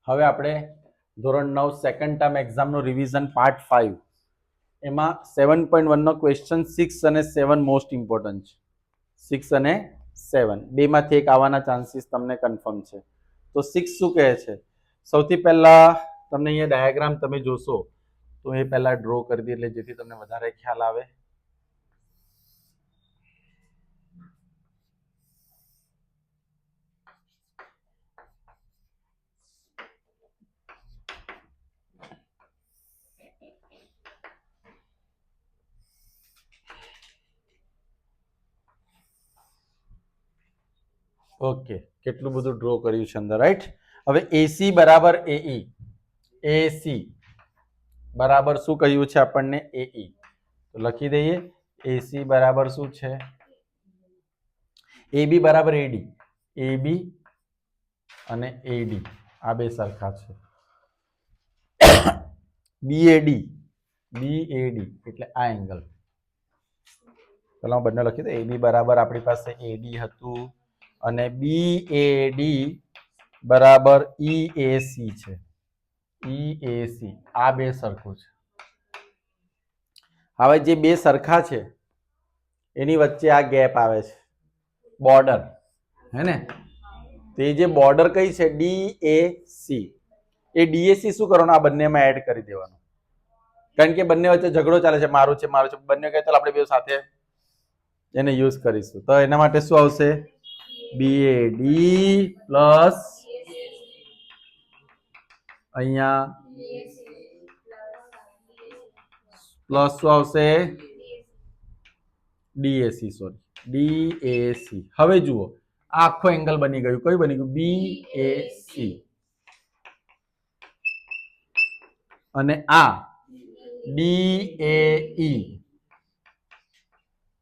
હવે આપણે ધોરણ 9 સેકન્ડ ટર્મ એક્ઝામનું રિવિઝન પાર્ટ 5 એમાં 7.1 નો ક્વેશ્ચન 6 અને 7 મોસ્ટ ઇમ્પોર્ટન્ટ છે. 6 અને 7 બેમાંથી એક આવવાના ચાન્સીસ તમને કન્ફર્મ છે. તો 6 શું કહે છે? સૌથી પહેલા તમને અહીંયા ડાયાગ્રામ તમે જોશો તો એ પહેલા ડ્રો કરી દઈએ એટલે જેથી તમને વધારે ખ્યાલ આવે. ઓકે, કેટલું બધું ડ્રો કર્યું છે અંદર, રાઈટ? હવે એસી બરાબર એઈ, એસી બરાબર શું કહ્યું છે આપણને? એઈ. તો લખી દઈએ એસી બરાબર શું છે? એબી બરાબર એડી, એબી અને એડી આ બે સરખા છે. બીએડી, બીએડી એટલે આ એંગલ. પેલા હું બંને લખી દઉં. એબી બરાબર આપણી પાસે એડી હતું અને બીએડી બરાબર ઈએસી છે. ઈએસી આ બે સરખું છે. હવે જે બે સરખા છે એની વચ્ચે આ ગેપ આવે છે, બોર્ડર, હે ને? તો એ જે બોર્ડર કઈ છે? ડીએસી. એ ડીએસી શું કરવાનું? આ બંનેમાં એડ કરી દેવાનું. કારણ કે બંને વચ્ચે ઝઘડો ચાલે છે, મારું છે મારું છે. બંને કહે ચાલ આપણે બે સાથે એને યુઝ કરીશું. તો એના માટે શું આવશે? બીએડી પ્લસ અહીંયા પ્લસ શું આવશે? DAC, sorry DAC. હવે જુઓ આ આખો એંગલ બની ગયું. કયું બની ગયું? બીએસી. અને આ ડીએઈ,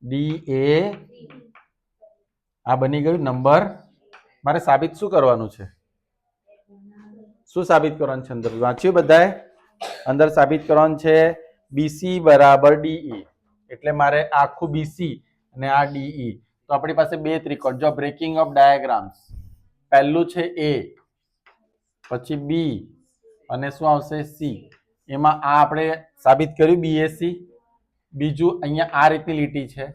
ડીએ આ બની ગયું નંબર. મારે સાબિત શું કરવાનું છે? શું સાબિત કરવાનું છે? અંદર વાંચ્યું બધાએ? અંદર સાબિત કરવાનું છે બીસી બરાબર ડીઈ. એટલે મારે આખું બીસી અને આ ડીઈ. તો આપણી પાસે બે ત્રિકોણ. જો બ્રેકિંગ ઓફ ડાયાગ્રામ્સ, પહેલું છે એ, પછી બી અને શું આવશે? સી. એમાં આ આપણે સાબિત કર્યું બીએસી. બીજું અહીંયા આ રીતની લીટી છે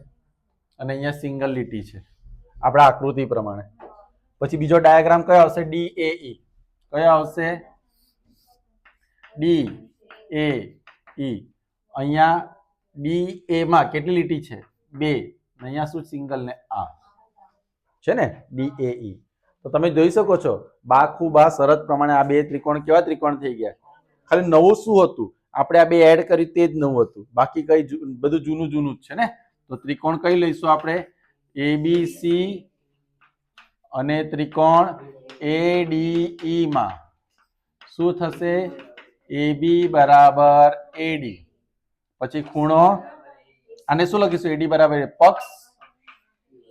અને અહીંયા સિંગલ લીટી છે આપણા આકૃતિ પ્રમાણે. પછી બીજો ડાયાગ્રામ કયો આવશે? ડીએઈ. કયો આવશે? ડીએઈ. અહીંયા ડીએ માં કેટલી લીટી છે? બે. અહીંયા શું? સિંગલ ને આ છે ને ડીએઈ. તો તમે જોઈ શકો છો બાખુબા શરત પ્રમાણે આ બે ત્રિકોણ કેવા ત્રિકોણ થઈ ગયા? ખાલી નવું શું હતું? આપણે આ બે એડ કરી તે જ નવું હતું. બાકી કઈ બધું જૂનું જૂનું જ છે ને. તો ત્રિકોણ કઈ લઈશું આપણે? એબીસી અને ત્રિકોણ એડીઈ માં શું થશે? એબી બરાબર એડી. પછી ખૂણો, આને શું લખીશું? એડી બરાબર પક્ષ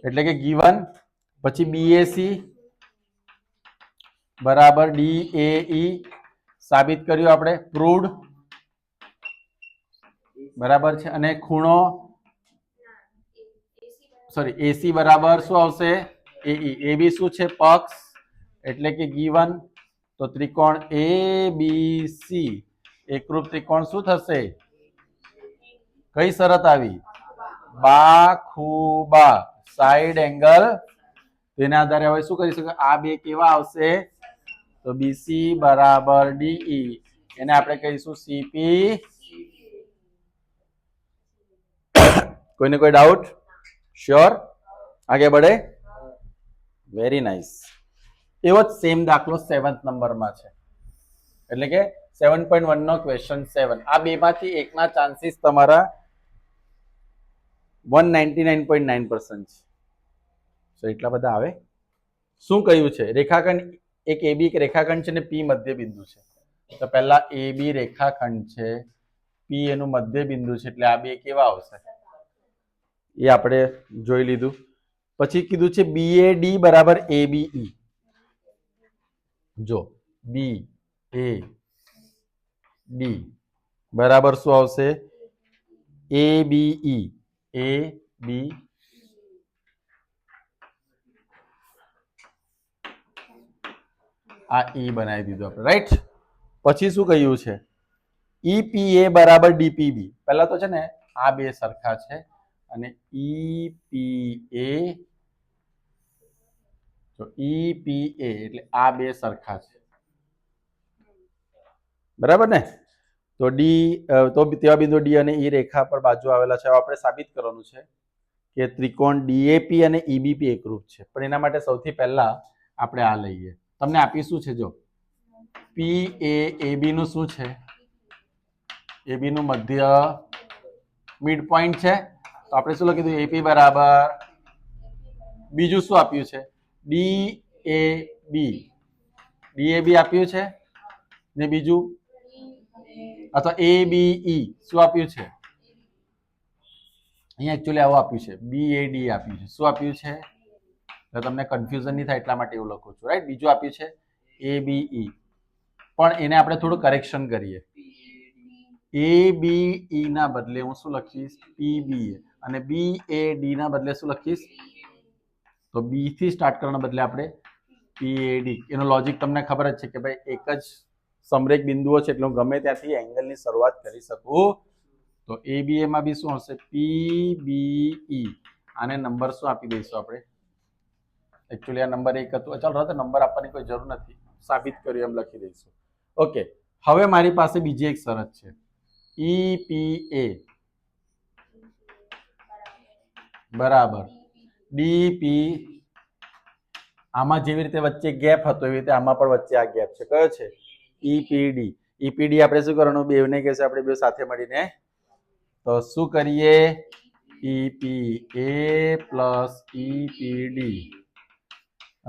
એટલે કે ગીવન. પછી બીએસી બરાબર ડીએઈ સાબિત કર્યું આપણે, પ્રૂવડ, બરાબર છે. અને ખૂણો સોરી એસી બરાબર શું આવશે? એઈ. એબી શું છે? પક્ષ એટલે કે ગીવન. તો ત્રિકોણ એબીસી એકરૂપ ત્રિકોણ શું થશે? કઈ શરત આવી? બાખુબા સાઈડ એંગલ. તેના આધારે હવે શું કરી શકે? આ બે કેવા આવશે? તો બીસી બરાબર ડીઈ. એને આપણે કહીશું સીપી. કોઈને કોઈ ડાઉટ? શ્યોર? આગે બઢે. Very nice. એવો જ સેમ દાખલો 7th નંબરમાં છે. એટલે કે 7.1 નો ક્વેશ્ચન 7. આ બેમાંથી એકના ચાન્સીસ તમારા 199.9% છે. તો એટલા બધા આવે. શું કહ્યું છે? રેખાખંડ એક એબી એક રેખાખંડ છે ને પી મધ્ય બિંદુ છે. તો પહેલા એબી રેખાખંડ છે, પી એનું મધ્ય બિંદુ છે. એટલે આ બે કેવા આવશે એ આપણે જોઈ લીધું. પછી કીધું છે બીએડી બરાબર એબીઈ. જો બી એ ડી બરાબર શું આવશે? એ બીઈ. એ બી આ ઈ બનાવી દીધું આપણે, રાઈટ. પછી શું કહ્યું છે? EPA બરાબર DPB. પહેલા તો છે ને આ બે સરખા છે અને EPA એટલે આ બે સરખા છે, બરાબર ને? તો તેવા બિંદુ ડી અને ઈ રેખા પર બાજુ આવેલા છે. આપણે સાબિત કરવાનું છે કે ત્રિકોણ DAP અને EBP એકરૂપ છે. પણ એના માટે સૌથી પહેલા આપણે આ લઈએ. તમને આપી શું છે? જો PAAB નું શું છે? AB નું મધ્ય મિડ પોઈન્ટ છે. તો આપણે શું લખી દીધું? AP બરાબર, બીજું શું આપ્યું છે? DAB આપ્યું છે ને બીજું અથવા ABE શું આપ્યું છે? અહીંયા એકચ્યુઅલી આવું આપ્યું છે, BAD આપ્યું છે. શું આપ્યું છે? તો તમને કન્ફ્યુઝન નહીં થાય એટલા માટે એવું લખું છું, રાઈટ. બીજું આપ્યું છે ABE, પણ એને આપણે થોડું કરેક્શન કરીએ. ABE ના બદલે હું શું લખીશ? PBA. અને BAD ના બદલે શું લખીશ? તો B થી સ્ટાર્ટ કરવાના બદલે આપણે PAD. એનો લોજિક તમને ખબર જ છે કે ભાઈ એક જ સમરેખ બિંદુઓ છે એટલે હું ગમે ત્યાંથી એંગલની શરૂઆત કરી શકું. તો ABA માં બી શું હશે? PBE. આને નંબર શું આપી દઈશું આપણે? એકચ્યુઅલી આ નંબર 1 હતું. ચાલો રહો, નંબર આપવાની કોઈ જરૂર નથી, સાબિત કર્યું એમ લખી દઈશું. ઓકે, હવે મારી પાસે બીજી એક શરત છે. EPA બરાબર DP. આમાં જેવી રીતે વચ્ચે ગેપ હતો એવી રીતે આમાં પણ વચ્ચે આ ગેપ છે. કયો છે? EPD. EPD આપણે શું કરવાનું? બેવને કહેશે આપણે બે સાથે મળીને. તો શું કરીએ? EPA પ્લસ EPD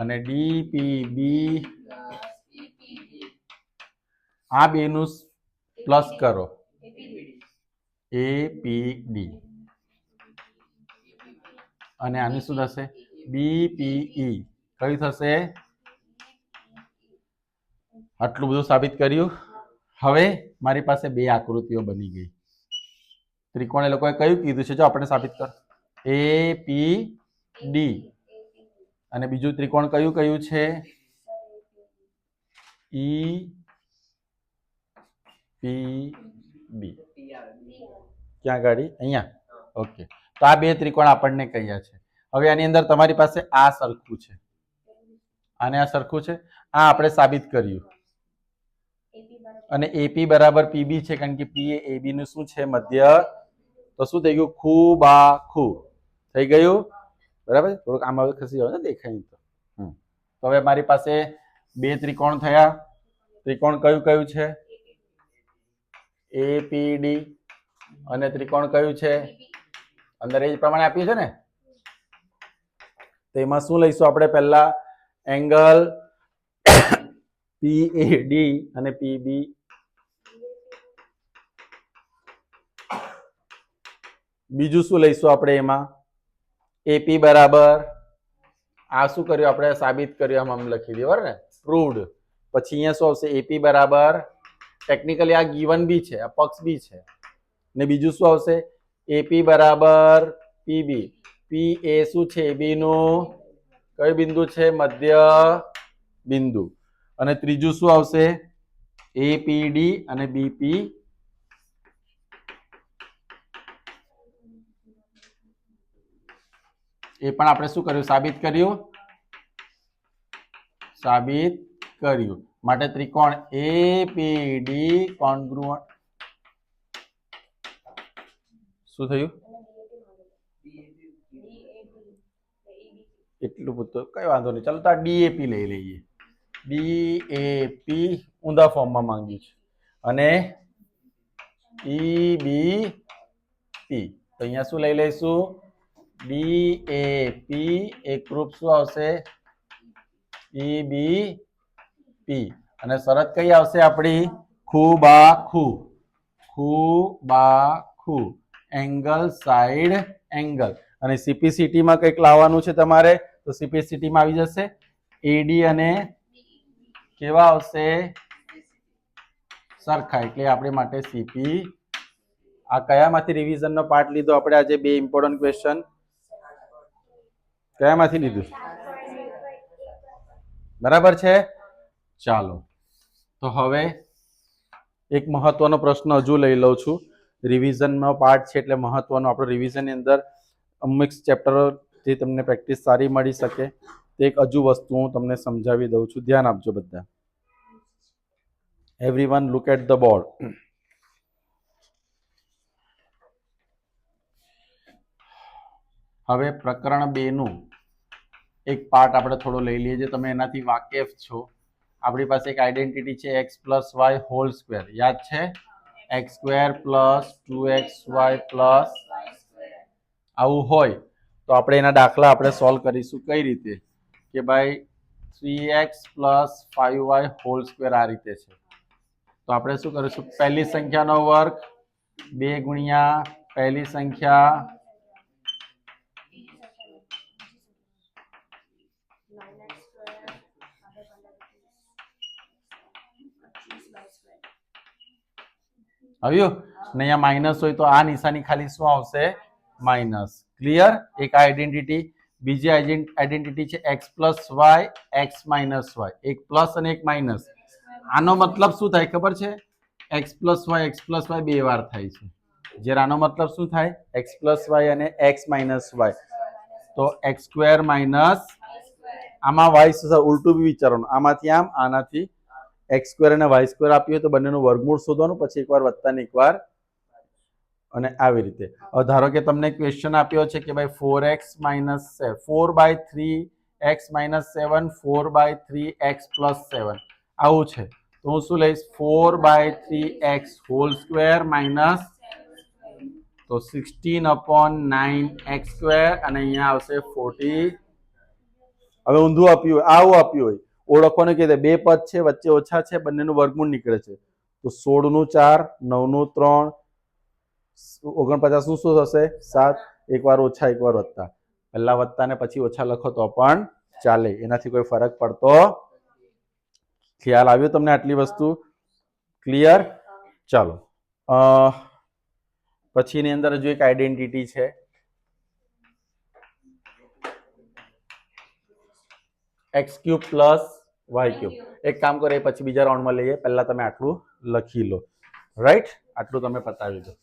અને DPB, આ બેનું પ્લસ કરો, APD. અને આનું શું થશે? BPE. કયું થશે? આટલું બધું સાબિત કર્યું. હવે મારી પાસે બે આકૃતિઓ બની ગઈ. ત્રિકોણ એ લોકોએ કયું કીધું છે? જો આપણે સાબિત કર. APD. અને બીજું ત્રિકોણ કયું કયું છે? EPB. ક્યાં ગાડી? અહીંયા. ઓકે, તો આ બે ત્રિકોણ આપણને કયા છે? હવે આની અંદર તમારી પાસે આ સરખું છે અને આ સરખું છે. આ આપણે સાબિત કર્યું. અને AP બરાબર PB છે કારણ કે P એ AB નું શું છે? મધ્ય. તો શું થઈ ગયું? ખૂબાખૂ થઈ ગયું, બરાબર. થોડુંક આમાં ખસી જાવ ને, દેખાય તો. તો હવે મારી પાસે બે ત્રિકોણ થયા. ત્રિકોણ કયું કયું છે? APD. અને ત્રિકોણ કયું છે? અંદર એ જ પ્રમાણે આપ્યું છે ને. તો એમાં શું લઈશું આપણે? પહેલા એંગલ PAD અને PB. બીજું શું લઈશું આપણે એમાં? AP બરાબર, આ શું કર્યું આપણે? સાબિત કર્યું. આમ લખી દઈએ, બરાબર ને? પ્રૂવડ. પછી અહીંયા શું આવશે? AP બરાબર, ટેકનિકલી આ ગીવન બી છે, આ પક્ષ બી છે. ને બીજું શું આવશે? AP બરાબર PB. PA શું છે? AB નું કયું બિંદુ છે? મધ્ય બિંદુ. અને ત્રીજું શું આવશે? APD અને BP. એ પણ આપણે શું કર્યું? સાબિત કર્યું. સાબિત કર્યું. માટે ત્રિકોણ APD કોન્ગ્રુઅન્ટ. શું થયું? એટલું બધું કઈ વાંધો નહીં. ચાલો તો આ DAP લઈ લઈએ. DAP ઊંધા ફોર્મમાં માંગ્યું છે. અને EBP. તો અહીંયા શું લઈ લઈશું? DAP એકરૂપ શું આવશે? EBP. અને શરત કઈ આવશે આપણી? ખૂબાખૂ. ખૂબાખૂ. Angle side angle. અને CPCT માં કંઈક લાવવાનું છે તમારે. તો CPCT માં આવી જશે AD અને કેવા આવશે? સરખા. એટલે આપણી માટે CP. આ કયામાંથી રિવિઝન નો પાર્ટ લીધો આપણે આજે? બે ઇમ્પોર્ટન્ટ ક્વેશ્ચન કયામાંથી લીધું? બરાબર છે. ચાલો તો હવે એક મહત્વનો પ્રશ્ન હજુ લઈ લઉં છું. રિવિઝનનો પાર્ટ છે એટલે મહત્વનો. આપણે રિવિઝનની અંદર અમુક ચેપ્ટરો જે તમને પ્રેક્ટિસ સારી મળી શકે તે એક હજુ વસ્તુ હું તમને સમજાવી દઉં છું. ધ્યાન આપજો બધા. Everyone look at the board. હવે પ્રકરણ 2 નું એક પાર્ટ આપણે થોડો લઈ લઈએ જે તમે એનાથી વાકેફ છો. આપણી પાસે એક આઈડેન્ટિટી છે x plus y whole square. યાદ છે? x square plus 2xy plus આવું હોય તો આપણે એના દાખલા આપણે સોલ્વ કરીશું. કઈ રીતે? કે ભાઈ 3x plus 5y whole square આ રીતે છે. તો આપણે શું કરીશું? પહેલી સંખ્યાનો વર્ગ 2 ગુણ્યા પહેલી સંખ્યા આવ્યું ને? અહીંયા માઇનસ હોય તો આ નિશાની ખાલી શું આવશે? માઇનસ. ક્લિયર? એક આઈડેન્ટિટી. બીજી આઈડેન્ટિટી છે x plus y x minus y. એક પ્લસ અને એક માઇનસ. આનો મતલબ શું થાય ખબર છે? x પ્લસ વાય બે વાર થાય છે. જ્યારે આનો મતલબ શું થાય? x પ્લસ વાય અને x માઇનસ વાય. તો x સ્ક્વેર માઇનસ આમાં y ઉલટું બી વિચારવાનું. આમાંથી આમ, આનાથી x સ્ક્વેર અને y સ્ક્વેર આપ્યું હોય તો બંનેનું વર્ગમૂળ શોધવાનું, પછી એકવાર વત્તા ને એકવાર અને આવી રીતે. હવે ધારો કે તમને ક્વેશ્ચન આપ્યો છે કે ભાઈ 4x minus 4/3x minus 7 4/3x plus 7 આવું છે તો હું શું લઈશ? 4/3x હોલ સ્ક્વેર માઇનસ તો 16/9x સ્ક્વેર અને અહીંયા આવશે 40. હવે ઊંધું આપ્યું હોય, આવું આપ્યું હોય, ઓળખવાનું કે બે પદ છે વચ્ચે ઓછા છે, બંનેનું વર્ગમૂળ નીકળે છે તો 16 નું 4 9 નું 3 49 નું શું થશે? 7. એકવાર ઓછા એકવાર વત્તા. પહેલા વત્તા ને પછી ઓછા લખો તો પણ ચાલે, એનાથી કોઈ ફરક પડતો. ખ્યાલ આવ્યો તમને આટલી વસ્તુ? ક્લિયર? ચાલો પછીની અંદર હજુ એક આઈડેન્ટિટી છે x³ પ્લસ y³. એક કામ કરો, એ પછી બીજા રાઉન્ડમાં લઈએ. પહેલા તમે આટલું લખી લો. રાઈટ? આટલું તમે પતાવી દો.